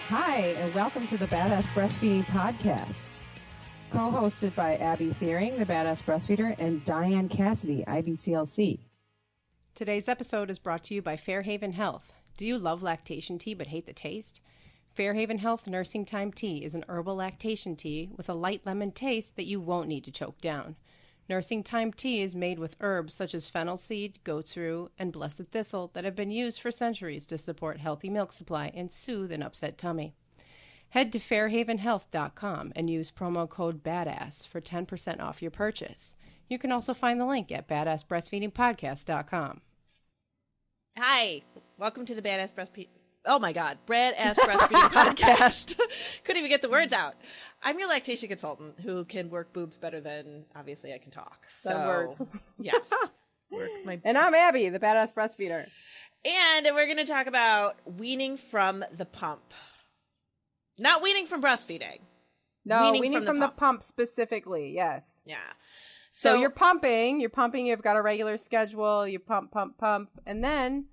Hi, and welcome to the Badass Breastfeeding Podcast, co-hosted by Abby Fearing, the Badass Breastfeeder, and Dianne Cassidy, IBCLC. Today's episode is brought to you by Fairhaven Health. Do you love lactation tea but hate the taste? Fairhaven Health Nursing Time Tea is an herbal lactation tea with a light lemon taste that you won't need to choke down. Nursing Time Tea is made with herbs such as fennel seed, goat's rue, and blessed thistle that have been used for centuries to support healthy milk supply and soothe an upset tummy. Head to fairhavenhealth.com and use promo code BADASS for 10% off your purchase. You can also find the link at badassbreastfeedingpodcast.com. Hi, welcome to the Badass Breastfeeding. Oh my God, Badass Breastfeeding Podcast. Couldn't even get the words out. I'm your lactation consultant who can work boobs better than obviously I can talk. So words. Yes. And I'm Abby, the Badass Breastfeeder. And we're going to talk about weaning from the pump. Not weaning from breastfeeding. No, weaning from the pump specifically, yes. Yeah. So you're pumping, you've got a regular schedule, you pump, and then,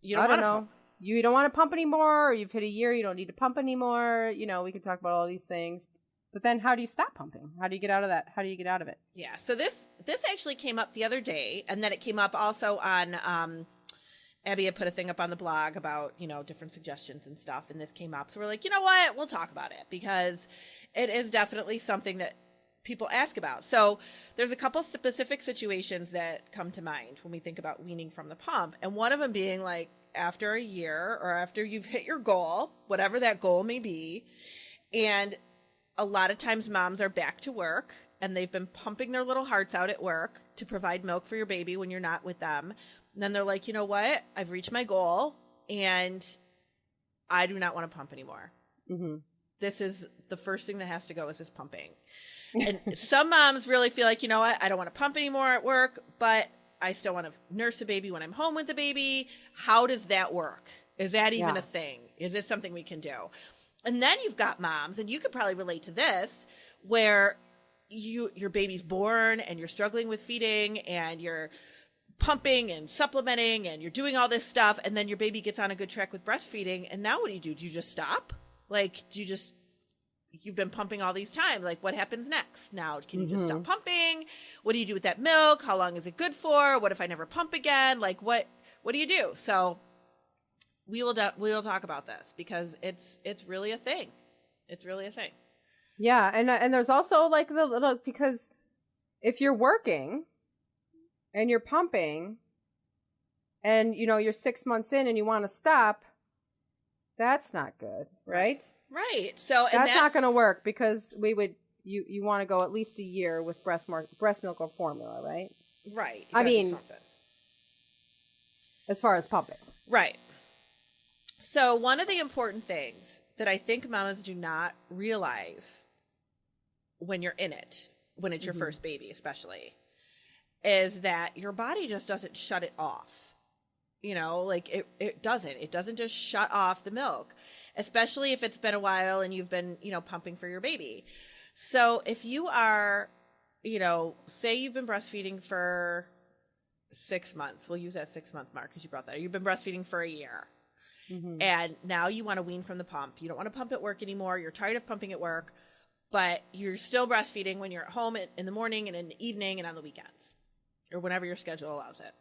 you don't want to pump. You don't want to pump anymore, or you've hit a year, you don't need to pump anymore. You know, we could talk about all these things. But then how do you stop pumping? How do you get out of that? How do you get out of it? Yeah, so this actually came up the other day, and then it came up also on, Abby had put a thing up on the blog about, different suggestions and stuff, and this came up. So we're like, you know what? We'll talk about it, because it is definitely something that people ask about. So there's a couple specific situations that come to mind when we think about weaning from the pump, and one of them being like, after a year or after you've hit your goal, whatever that goal may be. And a lot of times moms are back to work and they've been pumping their little hearts out at work to provide milk for your baby when you're not with them. And then they're like, you know what? I've reached my goal and I do not want to pump anymore. Mm-hmm. This is the first thing that has to go is this pumping. And some moms really feel like, you know what? I don't want to pump anymore at work, but I still want to nurse the baby when I'm home with the baby. How does that work? Is that even a thing? Is this something we can do? And then you've got moms, and you could probably relate to this, where your baby's born and you're struggling with feeding and you're pumping and supplementing and you're doing all this stuff, and then your baby gets on a good track with breastfeeding, and now what do? Do you just stop? Like, you've been pumping all these times. Like, what happens next? Now, can you just stop pumping? What do you do with that milk? How long is it good for? What if I never pump again? Like, what do you do? So we will talk about this, because it's really a thing. It's really a thing. Yeah. And there's also like the little, because if you're working and you're pumping and, you're 6 months in and you want to stop, that's not good, right? Right. So that's not going to work, because you want to go at least a year with breast milk or formula, right? Right. I mean, as far as pumping. Right. So one of the important things that I think mamas do not realize when you're in it, when it's your first baby especially, is that your body just doesn't shut it off. Like it doesn't just shut off the milk, especially if it's been a while and you've been, pumping for your baby. So if you are, say you've been breastfeeding for 6 months, we'll use that 6 month mark because you brought that. You've been breastfeeding for a year and now you want to wean from the pump. You don't want to pump at work anymore. You're tired of pumping at work, but you're still breastfeeding when you're at home in the morning and in the evening and on the weekends or whenever your schedule allows it.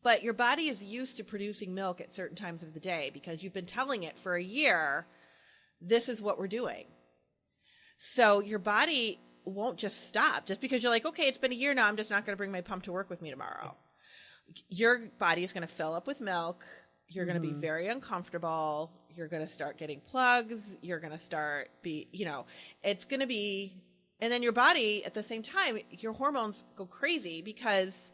But your body is used to producing milk at certain times of the day because you've been telling it for a year, this is what we're doing. So your body won't just stop just because you're like, okay, it's been a year now. I'm just not going to bring my pump to work with me tomorrow. Your body is going to fill up with milk. You're going to be very uncomfortable. You're going to start getting plugs. You're going to start it's going to be, and then your body at the same time, your hormones go crazy because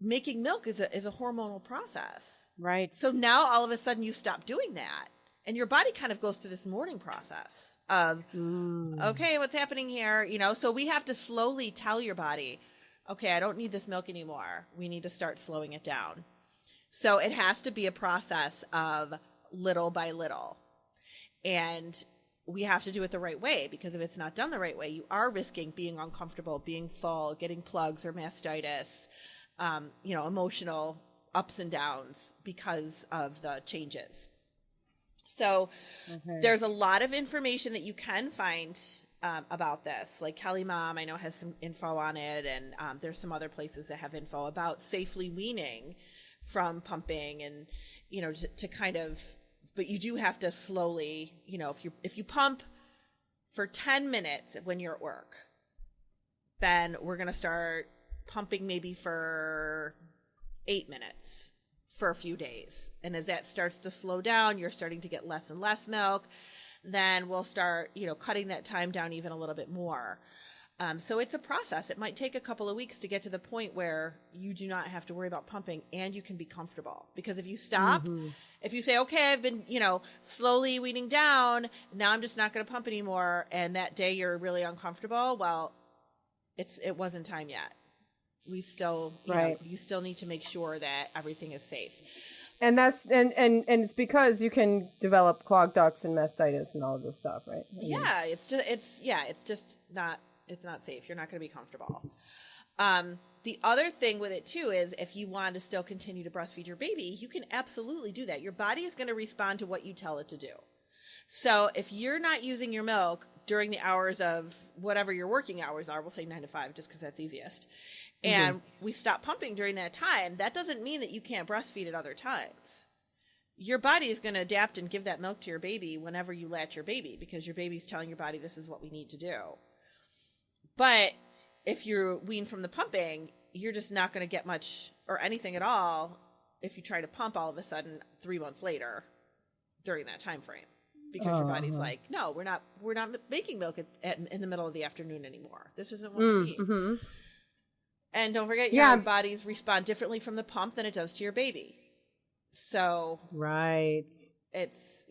making milk is a hormonal process. Right. So now all of a sudden you stop doing that and your body kind of goes through this mourning process of, okay, what's happening here? So we have to slowly tell your body, okay, I don't need this milk anymore. We need to start slowing it down. So it has to be a process of little by little. And we have to do it the right way, because if it's not done the right way, you are risking being uncomfortable, being full, getting plugs or mastitis, emotional ups and downs because of the changes. So there's a lot of information that you can find about this. Like Kelly Mom, I know, has some info on it, and there's some other places that have info about safely weaning from pumping, and to kind of, but you do have to slowly, if you pump for 10 minutes when you're at work, then we're going to start pumping maybe for 8 minutes for a few days. And as that starts to slow down, you're starting to get less and less milk. Then we'll start, cutting that time down even a little bit more. So it's a process. It might take a couple of weeks to get to the point where you do not have to worry about pumping and you can be comfortable. Because if you stop, if you say, okay, I've been, slowly weaning down, now I'm just not going to pump anymore, and that day you're really uncomfortable, well, it wasn't time yet. We still, you still need to make sure that everything is safe. And that's and it's because you can develop clogged ducts and mastitis and all of this stuff, right? Yeah, it's not safe. You're not going to be comfortable. The other thing with it too is if you want to still continue to breastfeed your baby, you can absolutely do that. Your body is going to respond to what you tell it to do. So if you're not using your milk during the hours of whatever your working hours are, we'll say 9 to 5 just because that's easiest, and we stop pumping during that time, that doesn't mean that you can't breastfeed at other times. Your body is going to adapt and give that milk to your baby whenever you latch your baby, because your baby's telling your body this is what we need to do. But if you're weaned from the pumping, you're just not going to get much or anything at all if you try to pump all of a sudden 3 months later during that time frame, because your body's like, no, we're not making milk in the middle of the afternoon anymore. This isn't what we need. And don't forget, your bodies respond differently from the pump than it does to your baby. So it's,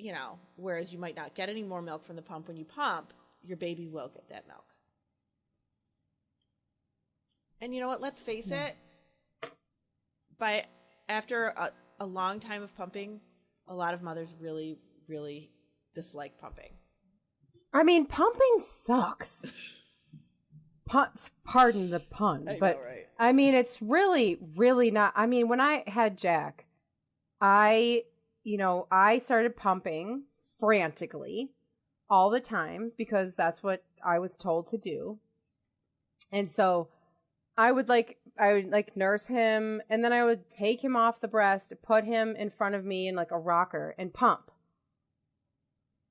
whereas you might not get any more milk from the pump when you pump, your baby will get that milk. And you know what? Let's face it. After a long time of pumping, a lot of mothers really, really dislike pumping. I mean, pumping sucks. Pardon the pun, but right? I mean, it's really, really not. I mean, when I had Jack, I started pumping frantically all the time because that's what I was told to do. And so I would nurse him, and then I would take him off the breast, put him in front of me in like a rocker and pump.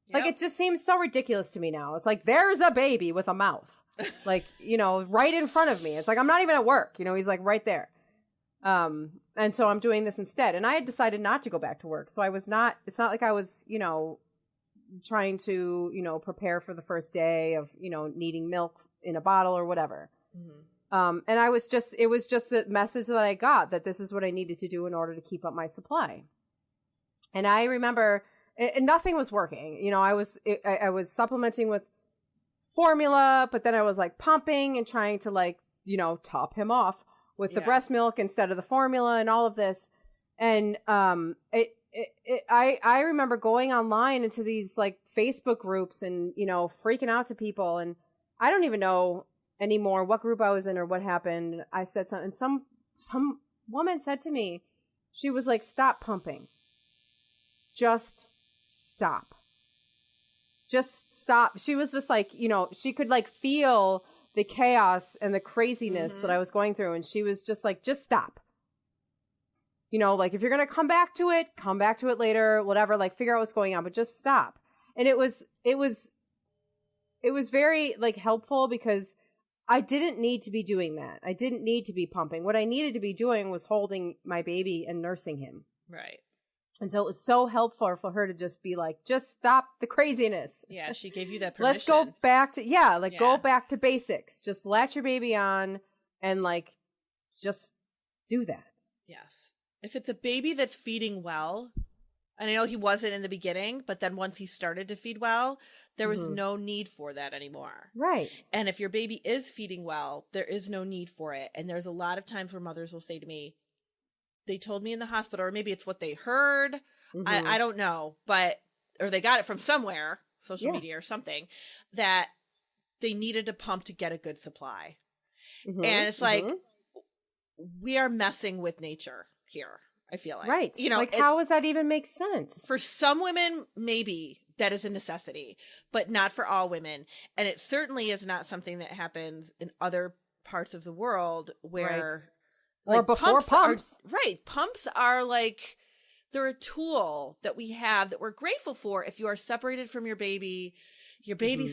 Yep. Like, it just seems so ridiculous to me now. It's like, there's a baby with a mouth. Like, right in front of me. It's like, I'm not even at work. He's like right there. And so I'm doing this instead. And I had decided not to go back to work. So it's not like I was, trying to, prepare for the first day of, needing milk in a bottle or whatever. And it was just the message that I got that this is what I needed to do in order to keep up my supply. And I remember nothing was working. I was supplementing with formula, but then I was like pumping and trying to top him off with the breast milk instead of the formula and all of this. And I remember going online into these like Facebook groups and freaking out to people, and I don't even know anymore what group I was in or what happened. I said something, and some woman said to me, she was like, stop pumping, just stop. Just stop. She was just like, she could like feel the chaos and the craziness that I was going through. And she was just like, just stop. Like, if you're going to come back to it later, whatever, like figure out what's going on, but just stop. And it was very like helpful because I didn't need to be doing that. I didn't need to be pumping. What I needed to be doing was holding my baby and nursing him. Right. And so it was so helpful for her to just be like, just stop the craziness. Yeah, she gave you that permission. Let's go back to, go back to basics. Just latch your baby on and just do that. Yes. If it's a baby that's feeding well, and I know he wasn't in the beginning, but then once he started to feed well, there was no need for that anymore. Right. And if your baby is feeding well, there is no need for it. And there's a lot of times where mothers will say to me, they told me in the hospital, or maybe it's what they heard. I don't know, or they got it from somewhere, social media or something, that they needed to pump to get a good supply. And it's like, we are messing with nature here. I feel like. Right. You know, like, how does that even make sense? For some women, maybe that is a necessity, but not for all women. And it certainly is not something that happens in other parts of the world where... Right. Or before pumps. Right. Pumps are like, they're a tool that we have that we're grateful for if you are separated from your baby's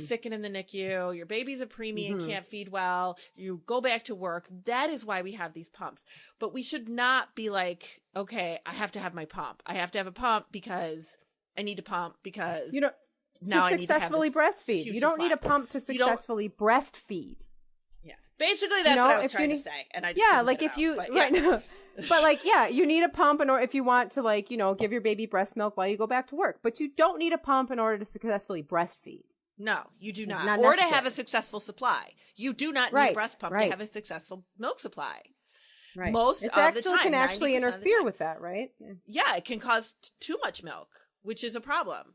sick and in the NICU, your baby's a preemie and can't feed well, you go back to work. That is why we have these pumps. But we should not be like, okay, I have to have my pump. I have to have a pump because I need to pump because now I need to successfully breastfeed. You don't need a pump to successfully breastfeed. Yeah. Basically, that's what I was trying to say. And I just like if you, but like, you need a pump in order if you want to, like, give your baby breast milk while you go back to work. But you don't need a pump in order to successfully breastfeed. No, you do not. Or necessary. To have a successful supply. You do not need a breast pump to have a successful milk supply. Right. Most of the time. Can actually interfere with that, right? Yeah, it can cause too much milk, which is a problem.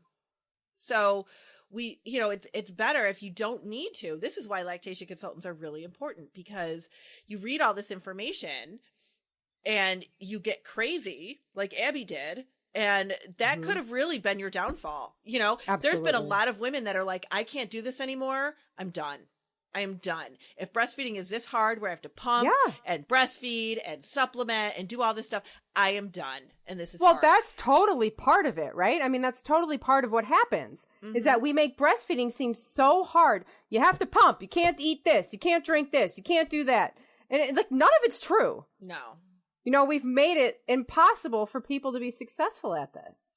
So it's better if you don't need to. This is why lactation consultants are really important, because you read all this information and you get crazy like Abby did. And that could have really been your downfall. Absolutely. There's been a lot of women that are like, I can't do this anymore. I'm done. I am done. If breastfeeding is this hard where I have to pump and breastfeed and supplement and do all this stuff, I am done. And this is hard. That's totally part of it, right? I mean, that's totally part of what happens is that we make breastfeeding seem so hard. You have to pump. You can't eat this. You can't drink this. You can't do that. And like, none of it's true. No. We've made it impossible for people to be successful at this.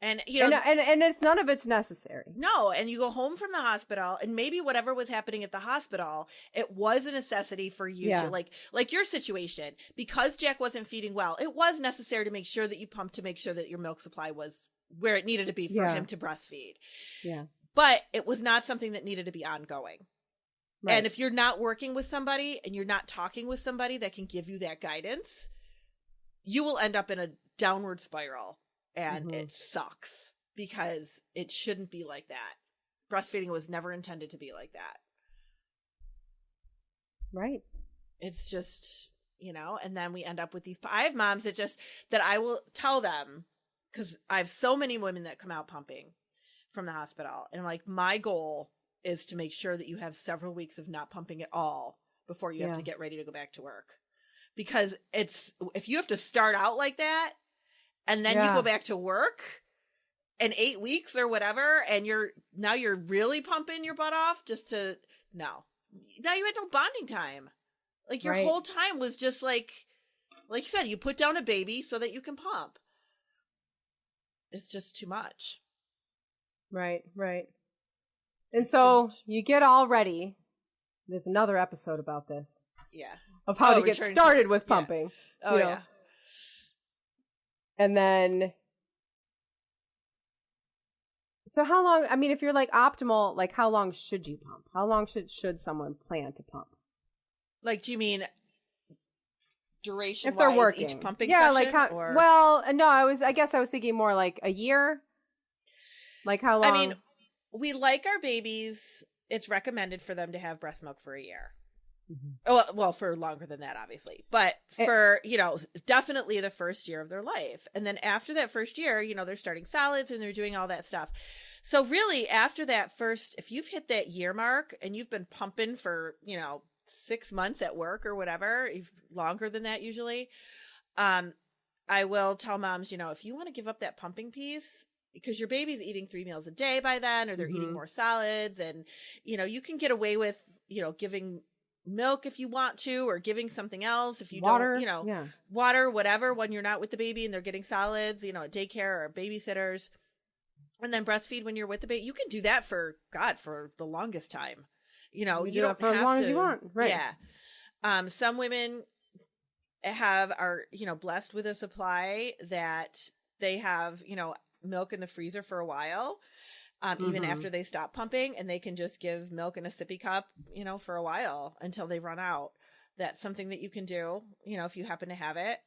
And and it's none of it's necessary. No, and you go home from the hospital, and maybe whatever was happening at the hospital, it was a necessity for you to like your situation, because Jack wasn't feeding well. It was necessary to make sure that you pumped to make sure that your milk supply was where it needed to be for him to breastfeed. Yeah, but it was not something that needed to be ongoing. Right. And if you're not working with somebody and you're not talking with somebody that can give you that guidance, you will end up in a downward spiral. And it sucks, because it shouldn't be like that. Breastfeeding was never intended to be like that. Right. It's just, and then we end up with these. I have moms that I will tell them, because I have so many women that come out pumping from the hospital. And like, my goal is to make sure that you have several weeks of not pumping at all before you have to get ready to go back to work. Because if you have to start out like that, and then you go back to work in 8 weeks or whatever, and you're really pumping your butt off now you had no bonding time. Like, your whole time was just like you said, you put down a baby so that you can pump. It's just too much. Right. And so you get all ready. There's another episode about this. Yeah. Of how to get started with pumping. Yeah. Oh, yeah. And then, so how long, I mean, if you're like optimal, like, how long should you pump? How long should someone plan to pump? Like, do you mean duration if they're working each pumping session? Like no, I guess I was thinking more like a year. Like, how long? I mean, we like our babies. It's recommended for them to have breast milk for a year. Mm-hmm. Well, for longer than that, obviously, but for, definitely the first year of their life. And then after that first year, they're starting solids and they're doing all that stuff. So really, after that if you've hit that year mark and you've been pumping for, 6 months at work or whatever, longer than that usually, I will tell moms, if you want to give up that pumping piece, because your baby's eating 3 meals a day by then, or they're eating more solids, and, you can get away with, giving milk if you want to, or giving something else if you don't, water, whatever, when you're not with the baby and they're getting solids, at daycare or babysitters, and then breastfeed when you're with the baby. You can do that for the longest time. You don't for have as long to, as you want. Right. Yeah. Some women are, blessed with a supply that they have, milk in the freezer for a while. Even after they stop pumping, and they can just give milk in a sippy cup, for a while until they run out. That's something that you can do, if you happen to have it.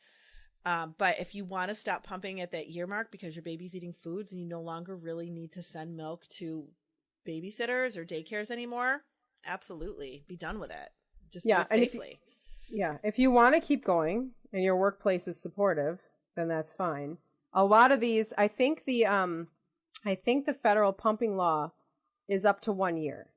But if you want to stop pumping at that year mark because your baby's eating foods and you no longer really need to send milk to babysitters or daycares anymore, absolutely be done with it. Just do it safely. If you want to keep going and your workplace is supportive, then that's fine. A lot of these, I think the federal pumping law is up to 1 year.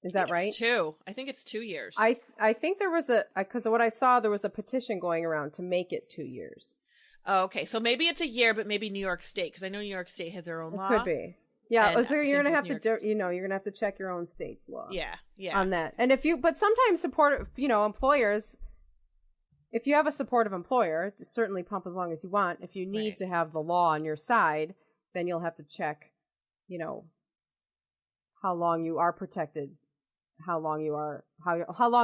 Is that right? It's 2. I think it's 2 years. I think there was because what I saw, there was a petition going around to make it 2 years. Oh, okay. So maybe it's a year, but maybe New York State, because I know New York State has their own law. Could be. Yeah. So you're going to have to, you're going to have to check your own state's law. Yeah. On that. And but sometimes employers, if you have a supportive employer, certainly pump as long as you want. If you need to have the law on your side, then you'll have to check, how long you are protected, how long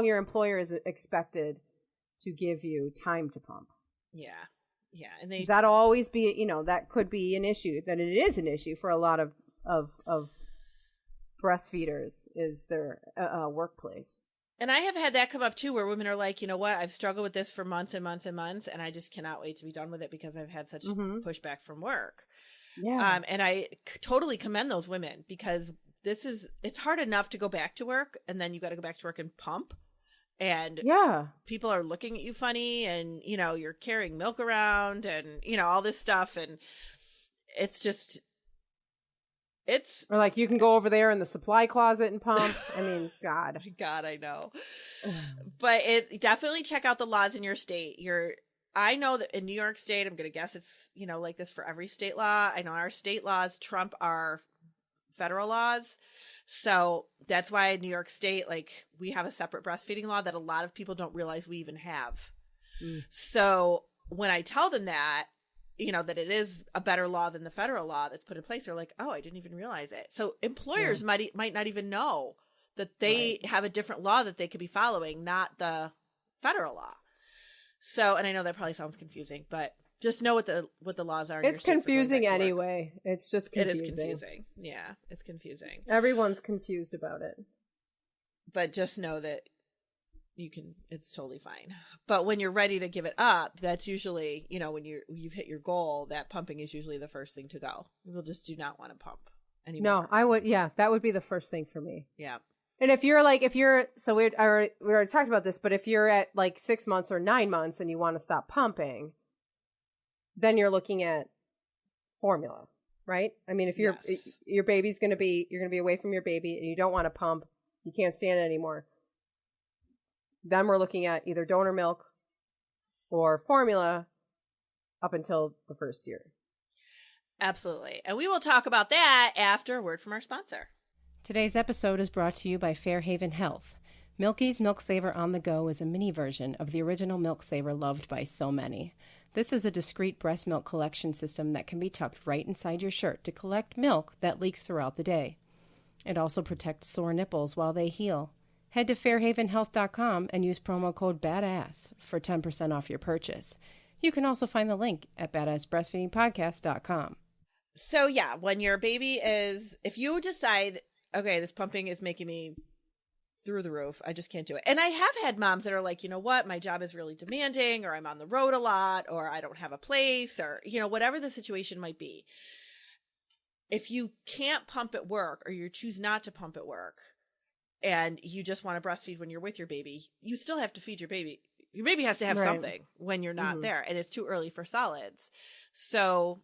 your employer is expected to give you time to pump. Yeah. Yeah. And that'll always be, that could be an issue, that it is an issue for a lot of breastfeeders is their workplace. And I have had that come up too, where women are like, you know what, I've struggled with this for months and months and months, and I just cannot wait to be done with it because I've had such pushback from work. Yeah. And I totally commend those women, because it's hard enough to go back to work, and then you got to go back to work and pump. And people are looking at you funny, and, you're carrying milk around and, all this stuff. And it's just, or like you can go over there in the supply closet and pump. I mean, God, I know. But definitely check out the laws in your state. I know that in New York State, I'm going to guess it's, like this for every state law. I know our state laws trump our federal laws. So that's why in New York State, we have a separate breastfeeding law that a lot of people don't realize we even have. So when I tell them that, that it is a better law than the federal law that's put in place, they're like, oh, I didn't even realize it. So employers might not even know that they have a different law that they could be following, not the federal law. So, and I know that probably sounds confusing, but just know what the laws are. It's confusing anyway. It's just confusing. It is confusing. Yeah, it's confusing. Everyone's confused about it. But just know that it's totally fine. But when you're ready to give it up, that's usually, when you've hit your goal, that pumping is usually the first thing to go. People just do not want to pump anymore. No, that would be the first thing for me. Yeah. And so we already talked about this, but if you're at 6 months or 9 months and you want to stop pumping, then you're looking at formula, right? I mean, if your baby's you're going to be away from your baby and you don't want to pump, you can't stand it anymore. Then we're looking at either donor milk or formula up until the first year. Absolutely. And we will talk about that after a word from our sponsor. Today's episode is brought to you by Fairhaven Health. Milky's Milk Saver on the Go is a mini version of the original Milk Saver loved by so many. This is a discreet breast milk collection system that can be tucked right inside your shirt to collect milk that leaks throughout the day. It also protects sore nipples while they heal. Head to fairhavenhealth.com and use promo code BADASS for 10% off your purchase. You can also find the link at badassbreastfeedingpodcast.com. So yeah, when your baby if you decide, okay, this pumping is making me through the roof, I just can't do it. And I have had moms that are like, you know what, my job is really demanding, or I'm on the road a lot, or I don't have a place, or, whatever the situation might be. If you can't pump at work, or you choose not to pump at work, and you just want to breastfeed when you're with your baby, you still have to feed your baby. Your baby has to have something when you're not there, and it's too early for solids. So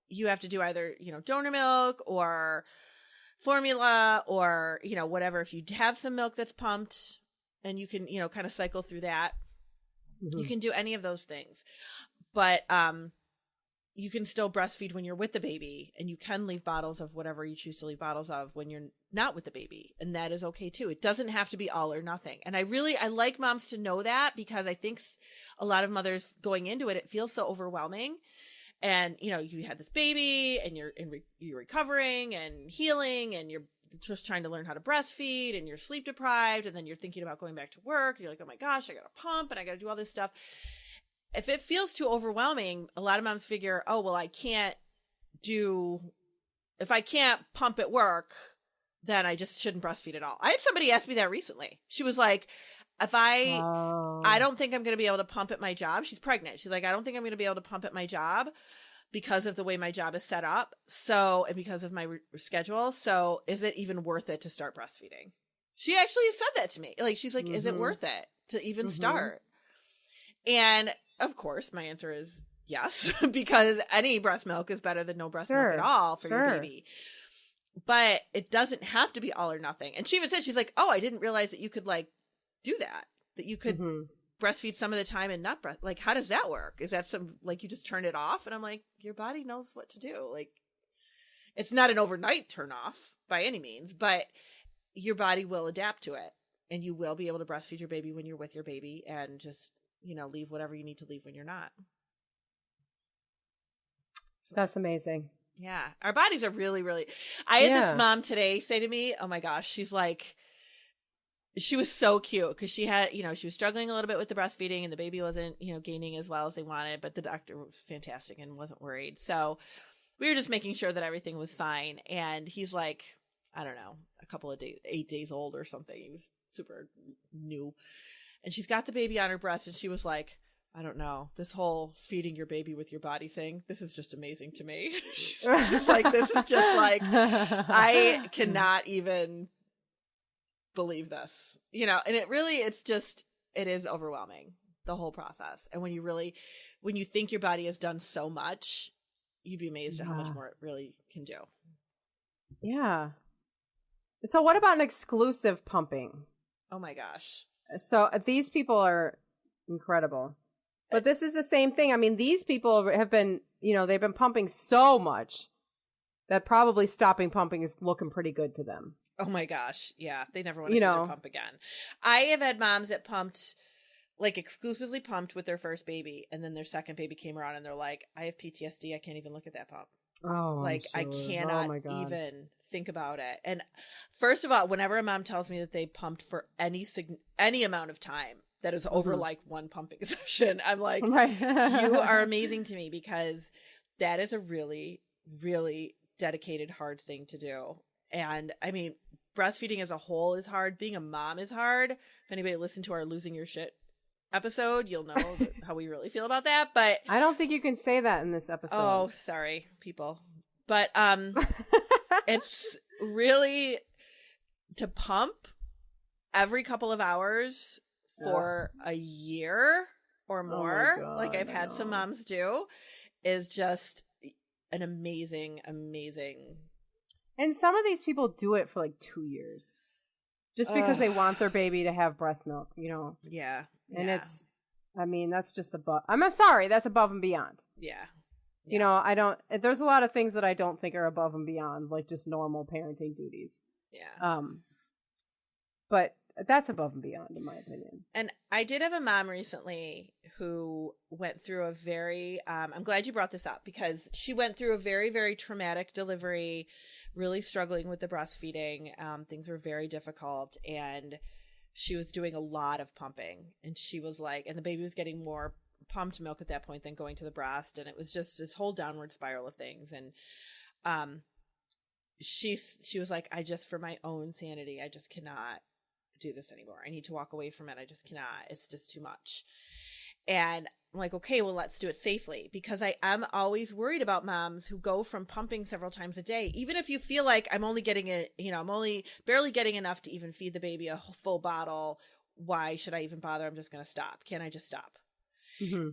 you have to do either, donor milk or formula or, whatever. If you have some milk that's pumped and you can, kind of cycle through that, you can do any of those things. But you can still breastfeed when you're with the baby, and you can leave bottles of whatever you choose to leave bottles of when you're not with the baby. And that is okay too. It doesn't have to be all or nothing. And I like moms to know that, because I think a lot of mothers going into it feels so overwhelming. And, you had this baby and you're recovering and healing, and you're just trying to learn how to breastfeed, and you're sleep deprived. And then you're thinking about going back to work. You're like, oh my gosh, I got to pump and I got to do all this stuff. If it feels too overwhelming, a lot of moms figure, oh, well, if I can't pump at work, then I just shouldn't breastfeed at all. I had somebody ask me that recently. She was like, I don't think I'm going to be able to pump at my job. She's pregnant. She's like, I don't think I'm going to be able to pump at my job because of the way my job is set up. So, and because of my schedule. So is it even worth it to start breastfeeding? She actually said that to me. She's like, is it worth it to even start? And of course, my answer is yes, because any breast milk is better than no breast milk at all for your baby. But it doesn't have to be all or nothing. And she even said, she's like, oh, I didn't realize that you could like do that you could breastfeed some of the time and not like, how does that work? Is that some, like, you just turn it off? And I'm like, your body knows what to do. Like, it's not an overnight turn off by any means, but your body will adapt to it, and you will be able to breastfeed your baby when you're with your baby, and just, you know, leave whatever you need to leave when you're not. So, that's amazing. Yeah. Our bodies are really, really, I had this mom today say to me, oh my gosh, she's like, she was so cute because she had, you know, she was struggling a little bit with the breastfeeding, and the baby wasn't, you know, gaining as well as they wanted, but the doctor was fantastic and wasn't worried. So we were just making sure that everything was fine. And he's like, I don't know, a couple of days, 8 days old or something. He was super new. And she's got the baby on her breast, and she was like, I don't know, this whole feeding your baby with your body thing, this is just amazing to me. She's like, this is just like, I cannot even believe this, you know. And it really, it is overwhelming, the whole process. And when you think your body has done so much, you'd be amazed at how much more it really can do. Yeah. So what about an exclusive pumping? Oh my gosh. So these people are incredible. But this is the same thing. I mean, these people have been, you know, they've been pumping so much that probably stopping pumping is looking pretty good to them. Oh my gosh. Yeah. They never want to see them pump again. I have had moms that pumped, like exclusively pumped with their first baby, and then their second baby came around and they're like, I have PTSD. I can't even look at that pump. Oh, like I cannot even think about it. And first of all, whenever a mom tells me that they pumped for any amount of time that is over like one pumping session, I'm like, you are amazing to me, because that is a really, really dedicated, hard thing to do. And I mean, breastfeeding as a whole is hard. Being a mom is hard. If anybody listened to our Losing Your Shit episode, you'll know how we really feel about that. But I don't think you can say that in this episode. Oh, sorry, people. But it's really, to pump every couple of hours for a year or more, like I've had some moms do, is just an amazing, amazing. And some of these people do it for like 2 years just because they want their baby to have breast milk, you know? Yeah. And it's, I mean, that's just above, I'm sorry, that's above and beyond. Yeah. You know, there's a lot of things that I don't think are above and beyond, like just normal parenting duties. Yeah. But that's above and beyond, in my opinion. And I did have a mom recently who went through a very, I'm glad you brought this up, because she went through a very, very traumatic delivery, really struggling with the breastfeeding. Things were very difficult, and she was doing a lot of pumping, and she was like, and the baby was getting more pumped milk at that point than going to the breast. And it was just this whole downward spiral of things. And, she was like, for my own sanity, I just cannot do this anymore. I need to walk away from it. I just cannot. It's just too much. And I'm like, okay, well, let's do it safely, because I am always worried about moms who go from pumping several times a day. Even if you feel like I'm only barely getting enough to even feed the baby a full bottle, why should I even bother? I'm just going to stop. Can I just stop?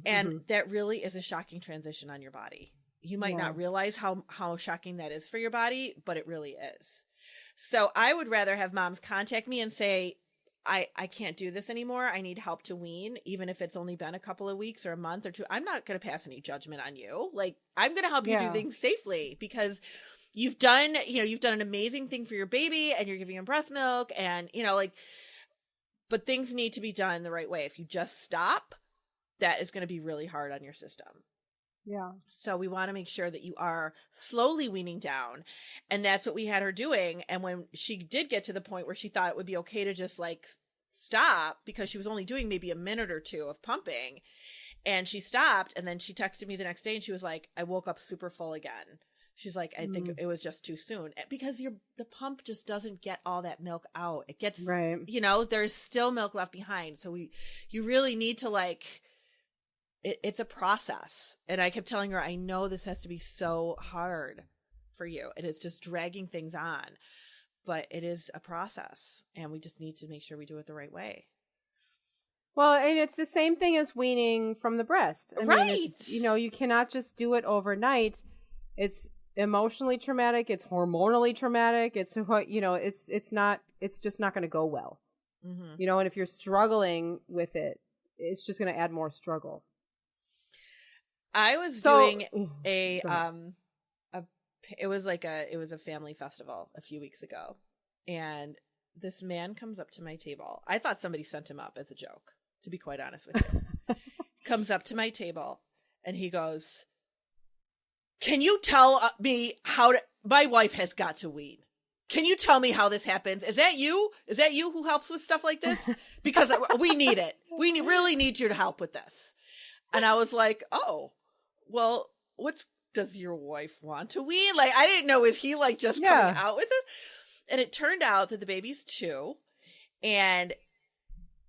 And that really is a shocking transition on your body. You might not realize how shocking that is for your body, but it really is. So I would rather have moms contact me and say, I can't do this anymore. I need help to wean, even if it's only been a couple of weeks or a month or two. I'm not going to pass any judgment on you. Like, I'm going to help you do things safely, because you've done an amazing thing for your baby, and you're giving him breast milk, and, but things need to be done the right way. If you just stop, that is going to be really hard on your system. Yeah. So we want to make sure that you are slowly weaning down. And that's what we had her doing. And when she did get to the point where she thought it would be okay to just like stop, because she was only doing maybe a minute or two of pumping, and she stopped, and then she texted me the next day and she was like, I woke up super full again. She's like, I think it was just too soon, because the pump just doesn't get all that milk out. It gets, there's still milk left behind. So you really need to it's a process. And I kept telling her, I know this has to be so hard for you, and it's just dragging things on, but it is a process, and we just need to make sure we do it the right way. Well, and it's the same thing as weaning from the breast. I mean, it's, you cannot just do it overnight. It's emotionally traumatic. It's hormonally traumatic. It's just not going to go well. Mm-hmm. And if you're struggling with it, it's just going to add more struggle. I was doing it was a family festival a few weeks ago, and this man comes up to my table. I thought somebody sent him up as a joke, to be quite honest with you. Comes up to my table and he goes, "Can you tell me my wife has got to wean. Can you tell me how this happens? Is that you? Is that you who helps with stuff like this? Because we need it. We really need you to help with this." And I was like, "Oh, well, does your wife want to wean?" Like, I didn't know, is he like just coming out with it? And it turned out that the baby's 2, and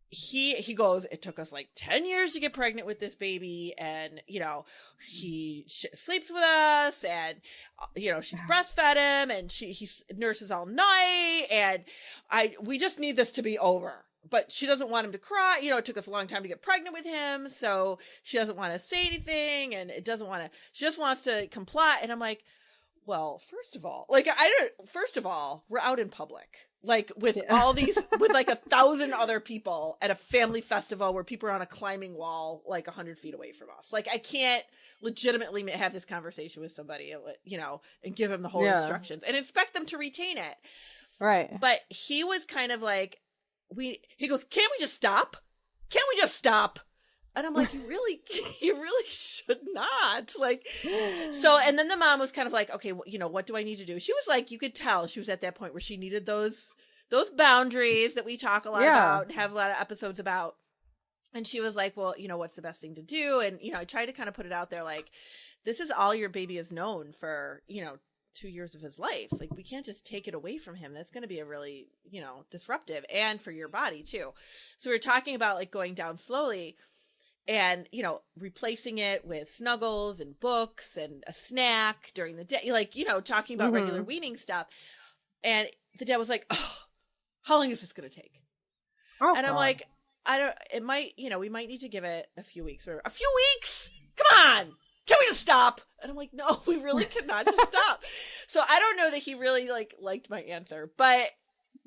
he goes, "It took us like 10 years to get pregnant with this baby, and he sleeps with us, and she's breastfed him, and he nurses all night, and we just need this to be over." But she doesn't want him to cry. It took us a long time to get pregnant with him, so she doesn't want to say anything, and she just wants to comply. And I'm like, well, first of all, we're out in public, like with all these, with like 1,000 other people at a family festival where people are on a climbing wall, like 100 feet away from us. Like, I can't legitimately have this conversation with somebody, and give them the whole instructions and expect them to retain it. Right. But he was kind of like, he goes, "Can't we just stop? Can't we just stop?" And I'm like, you really should not. Like, so, and then the mom was kind of like, "Okay, well, what do I need to do?" She was like, you could tell she was at that point where she needed those boundaries that we talk a lot about and have a lot of episodes about. And she was like, "Well, what's the best thing to do?" And, I tried to kind of put it out there, like, this is all your baby has known for, 2 years of his life. Like, we can't just take it away from him. That's going to be a really, disruptive, and for your body too. So we were talking about like going down slowly and, replacing it with snuggles and books and a snack during the day, like, talking about regular weaning stuff. And the dad was like, "Oh, how long is this going to take?" Oh, and I'm like, we might need to give it a few weeks. A few weeks? Come on. Can we just stop? And I'm like, no, we really cannot just stop. So I don't know that he really liked my answer, but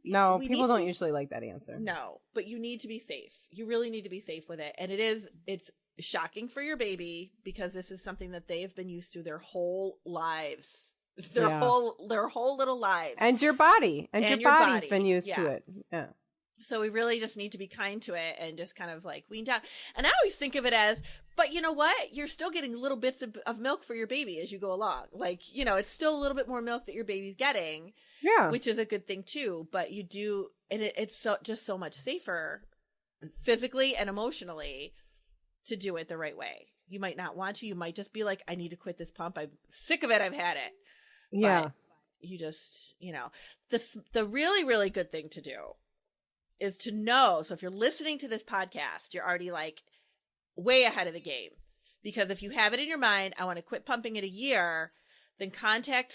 no, people don't usually like that answer. No, but you need to be safe. You really need to be safe with it. And it's shocking for your baby because this is something that they have been used to their whole lives, their whole little lives. And your body, and your body's been used to it. Yeah. So we really just need to be kind to it and just kind of like wean down. And I always think of it as, but you know what? You're still getting little bits of milk for your baby as you go along. Like, it's still a little bit more milk that your baby's getting. Yeah. Which is a good thing too. But you do, and it's just so much safer physically and emotionally to do it the right way. You might not want to. You might just be like, "I need to quit this pump. I'm sick of it. I've had it." Yeah. But you just, the really, really good thing to do is to know. So if you're listening to this podcast, you're already like way ahead of the game, because if you have it in your mind, "I want to quit pumping in a year," then contact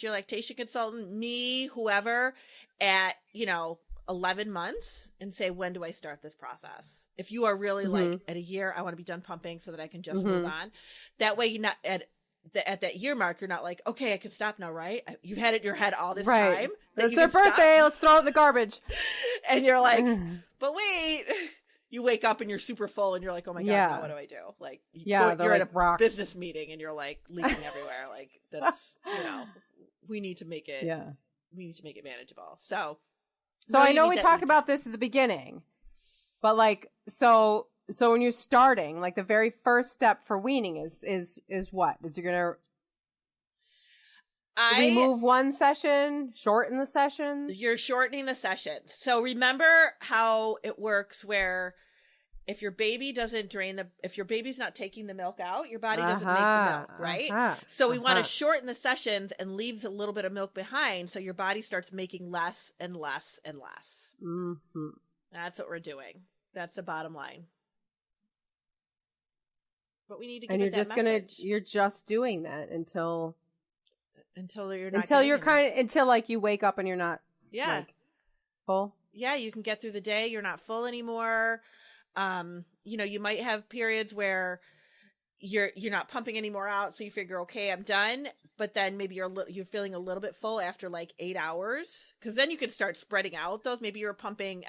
your lactation consultant, me, whoever, at, 11 months and say, "When do I start this process?" If you are really like, at a year, "I want to be done pumping so that I can just move on." That way, you're not at that year mark, you're not like, "Okay, I can stop now," right? You've had it in your head all this time. It's their birthday. Let's throw it in the garbage. And you're like, but wait, you wake up and you're super full and you're like, "Oh my God, now what do I do?" Like, you're at a business meeting and you're like leaking everywhere. Like, that's, we need to make it, manageable. So I know we talked about this at the beginning, but like, so when you're starting, like the very first step for weaning is what? Is you're going to remove one session, shorten the sessions? You're shortening the sessions. So remember how it works where if your baby if your baby's not taking the milk out, your body doesn't make the milk, right? So we want to shorten the sessions and leave a little bit of milk behind so your body starts making less and less and less. Mm-hmm. That's what we're doing. That's the bottom line. But we need to give it that message. You're just doing that until you're not until like you wake up and you're not like full. yeah, you can get through the day. You're not full anymore. You might have periods where you're not pumping any more out, so you figure, okay, I'm done. But then maybe you're feeling a little bit full after like 8 hours, because then you can start spreading out those. Maybe you're pumping,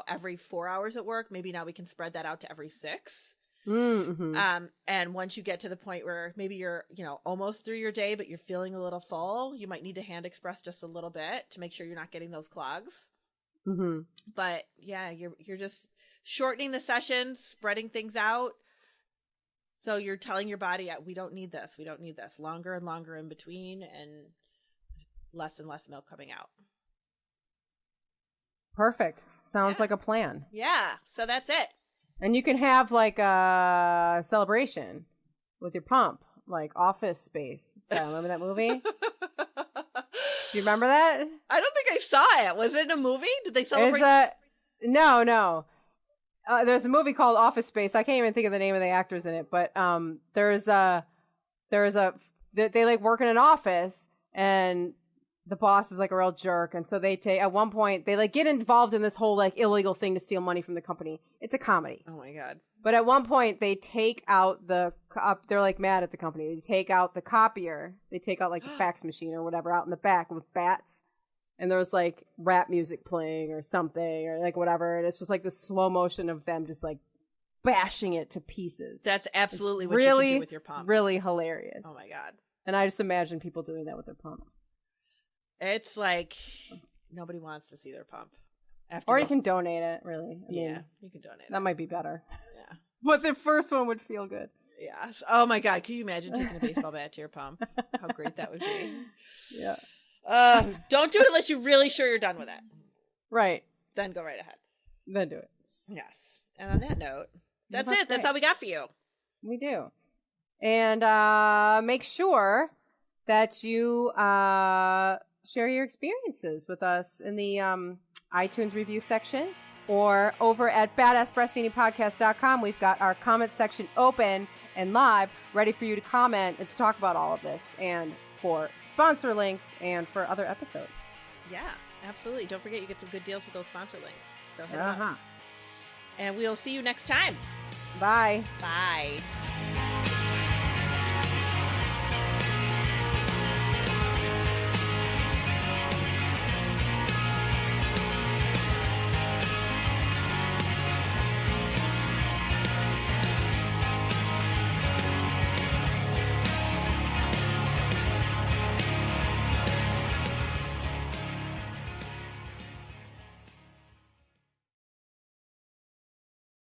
every 4 hours at work. Maybe now we can spread that out to every 6. Mm-hmm. And once you get to the point where maybe you're, almost through your day, but you're feeling a little full, you might need to hand express just a little bit to make sure you're not getting those clogs. Mm-hmm. But yeah, you're just shortening the sessions, spreading things out. So you're telling your body, we don't need this. We don't need this. Longer and longer in between, and less milk coming out. Perfect. Sounds like a plan. Yeah. So that's it. And you can have like a celebration with your pump, like Office Space style. Remember that movie? Do you remember that? I don't think I saw it. Was it in a movie? Did they celebrate? No. There's a movie called Office Space. I can't even think of the name of the actors in it, but they like work in an office, and the boss is like a real jerk, and so at one point they like get involved in this whole like illegal thing to steal money from the company. It's a comedy. Oh my God. But at one point they take out they're like mad at the company. They take out the copier. They take out like the fax machine or whatever out in the back with bats. And there was like rap music playing or something or like whatever. And it's just like the slow motion of them just like bashing it to pieces. That's absolutely it's what you can do with your pump. Really hilarious. Oh my God. And I just imagine people doing that with their pump. It's like nobody wants to see their pump. Or you can donate it, really. I mean, you can donate it. That might be better. Yeah. But the first one would feel good. Yes. Oh my God. Can you imagine taking a baseball bat to your pump? How great that would be. Yeah. Don't do it unless you're really sure you're done with it. Right. Then go right ahead. Then do it. Yes. And on that note, that's it. Great. That's all we got for you. We do. And make sure that you share your experiences with us in the iTunes review section or over at badassbreastfeedingpodcast.com. We've got our comment section open and live, ready for you to comment and to talk about all of this, and for sponsor links and for other episodes. Yeah, absolutely. Don't forget, you get some good deals with those sponsor links. So hit them up. And we'll see you next time. Bye. Bye.